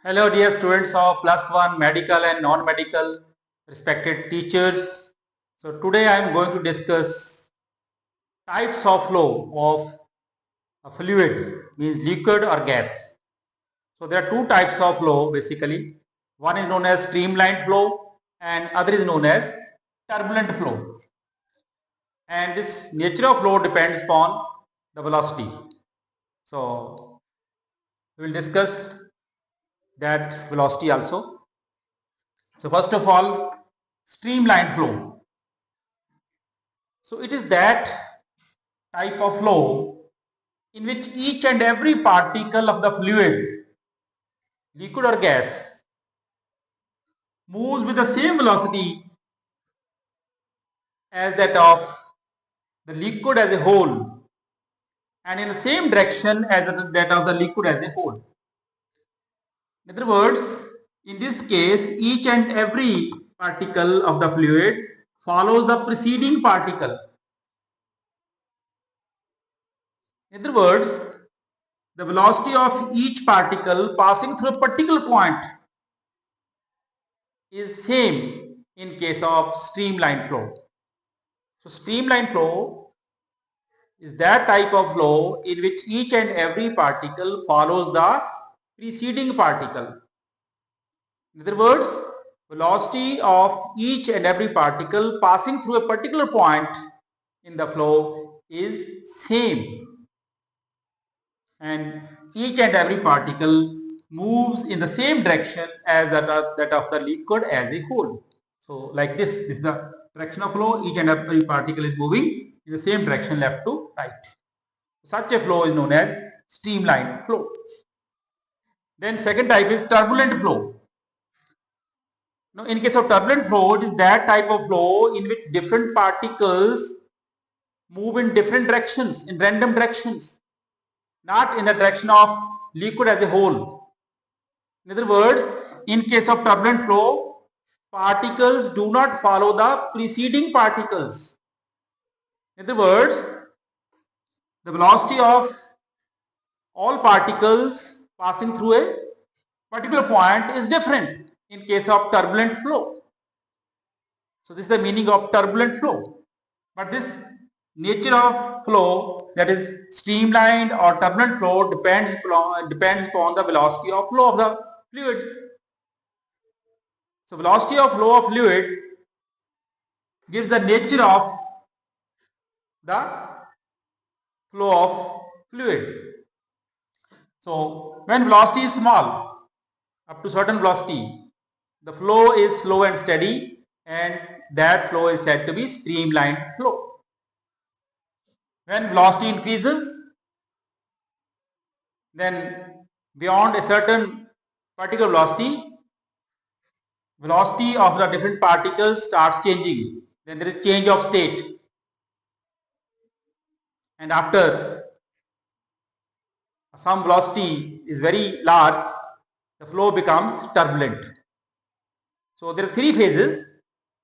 Hello dear students of +1 medical and non-medical respected teachers. So today I am going to discuss types of flow of a fluid, means liquid or gas. So there are two types of flow basically. One is known as streamlined flow and other is known as turbulent flow. And this nature of flow depends upon the velocity. So we will discuss that velocity also. So first of all, streamlined flow. So it is that type of flow in which each and every particle of the fluid, liquid or gas, moves with the same velocity as that of the liquid as a whole and in the same direction as that of the liquid as a whole. In other words, in this case, each and every particle of the fluid follows the preceding particle. In other words, the velocity of each particle passing through a particular point is same in case of streamlined flow. So streamlined flow is that type of flow in which each and every particle follows the preceding particle. In other words, velocity of each and every particle passing through a particular point in the flow is same, and each and every particle moves in the same direction as that of the liquid as a whole. So like this is the direction of flow. Each and every particle is moving in the same direction, left to right. Such a flow is known as streamlined flow. Then second type is turbulent flow. Now in case of turbulent flow, it is that type of flow in which different particles move in different directions, in random directions, not in the direction of liquid as a whole. In other words, in case of turbulent flow, particles do not follow the preceding particles. In other words, the velocity of all particles passing through a particular point is different in case of turbulent flow. So this is the meaning of turbulent flow. But this nature of flow, that is streamlined or turbulent flow, depends upon the velocity of flow of the fluid. So velocity of flow of fluid gives the nature of the flow of fluid. So when velocity is small, up to certain velocity, the flow is slow and steady, and that flow is said to be streamlined flow. When velocity increases, then beyond a certain particular velocity of the different particles starts changing. Then there is change of state, and after some velocity is very large, the flow becomes turbulent. So there are three phases.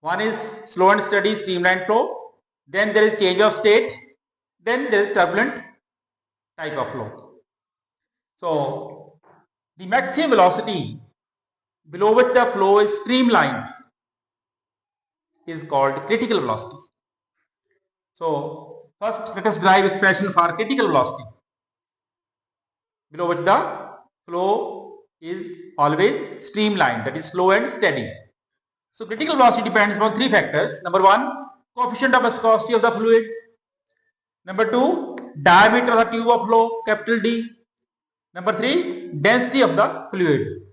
One is slow and steady streamlined flow, then there is change of state, then there is turbulent type of flow. So the maximum velocity below which the flow is streamlined is called critical velocity. So first let us derive expression for critical velocity, below which the flow is always streamlined, that is slow and steady. So critical velocity depends upon three factors. Number one, coefficient of viscosity of the fluid. Number two, diameter of the tube of flow, capital D. Number three, density of the fluid.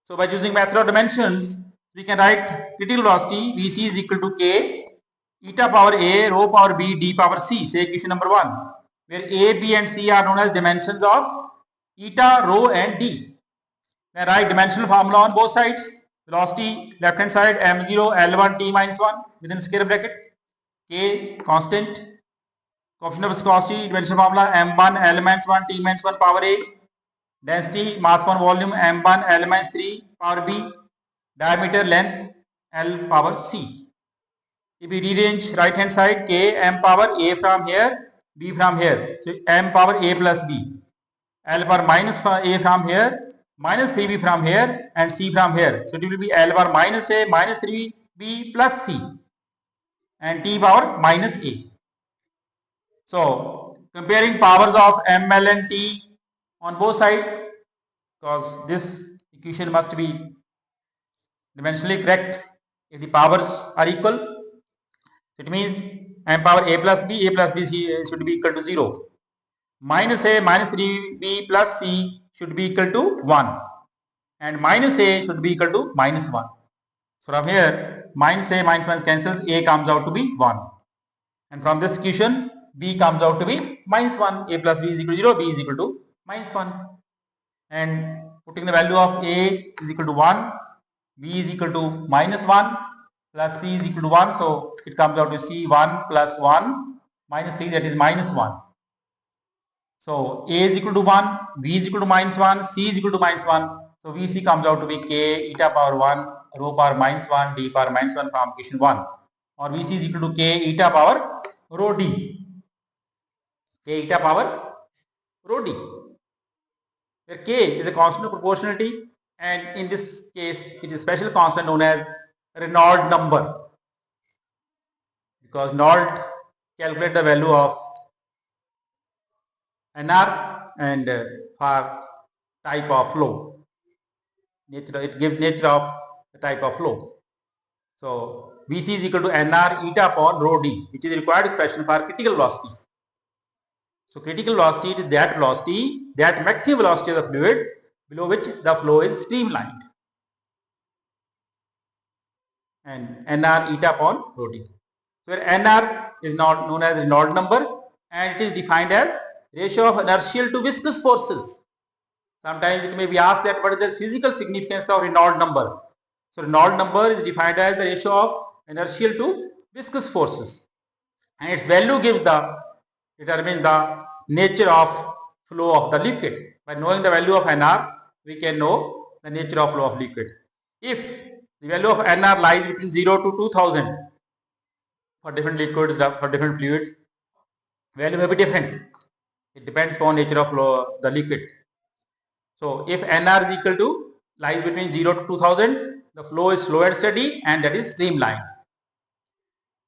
So by using method of dimensions, we can write critical velocity Vc is equal to K, eta power A, rho power B, D power C. Say equation number 1, where A, B and C are known as dimensions of eta, rho and D. Then write dimensional formula on both sides. Velocity left hand side m0 L1 T minus 1 within square bracket. K constant. Coefficient of viscosity dimensional formula m1 L minus 1 T minus 1 power A. Density mass per volume m1 L minus 3 power B. Diameter length L power C. If we rearrange right hand side, K m power A from here, B from here. So m power A plus B. L power minus A from here, minus 3b from here and c from here. So it will be L bar minus a minus 3b plus c and t power minus a. So comparing powers of ml and t on both sides, because this equation must be dimensionally correct if the powers are equal. It means m power a plus b should be equal to 0. Minus a minus 3b plus c should be equal to 1. And minus a should be equal to minus 1. So from here, minus a minus 1 cancels, a comes out to be 1. And from this equation, b comes out to be minus 1. A plus b is equal to 0, b is equal to minus 1. And putting the value of a is equal to 1, b is equal to minus 1, plus c is equal to 1. So it comes out to c1 plus 1 minus 3, that is minus 1. So a is equal to 1, b is equal to minus 1, c is equal to minus 1. So Vc comes out to be k eta power 1 rho power minus 1 d power minus 1 from equation 1. Or Vc is equal to k eta power rho d. K eta power rho d. Where k is a constant of proportionality, and in this case it is a special constant known as Reynold number. Because Reynold calculate the value of NR and for type of flow. It gives nature of the type of flow. So Vc is equal to NR eta upon rho d, which is required expression for critical velocity. So critical velocity is that velocity, that maximum velocity of the fluid below which the flow is streamlined. And NR eta upon rho d. So where NR is not known as Reynold number, and it is defined as ratio of inertial to viscous forces. Sometimes it may be asked that what is the physical significance of Reynold number. So Reynold number is defined as the ratio of inertial to viscous forces, and its value determines the nature of flow of the liquid. By knowing the value of NR, we can know the nature of flow of liquid. If the value of NR lies between 0 to 2000 for different liquids, for different fluids, value may be different. It depends upon nature of flow of the liquid. So if NR is equal to lies between 0 to 2000, the flow is slow and steady, and that is streamlined.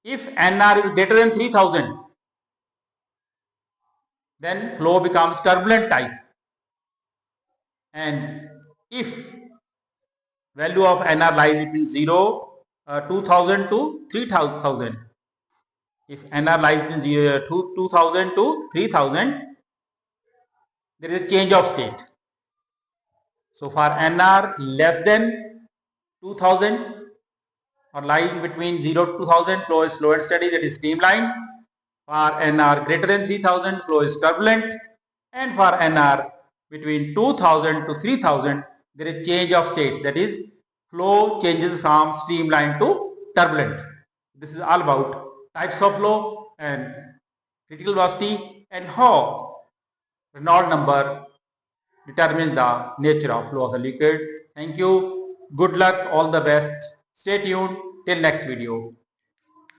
If NR is greater than 3000, then flow becomes turbulent type. And if value of NR lies between 2000 to 3000, if NR lies between 2000 to 3000, there is a change of state. So for NR less than 2000 or lying between 0 to 2000, flow is slow and steady, that is streamlined. For NR greater than 3000, flow is turbulent. And for NR between 2000 to 3000, there is change of state, that is flow changes from streamlined to turbulent. This is all about types of flow and critical velocity and how Reynold number determines the nature of flow of the liquid. Thank you. Good luck. All the best. Stay tuned till next video.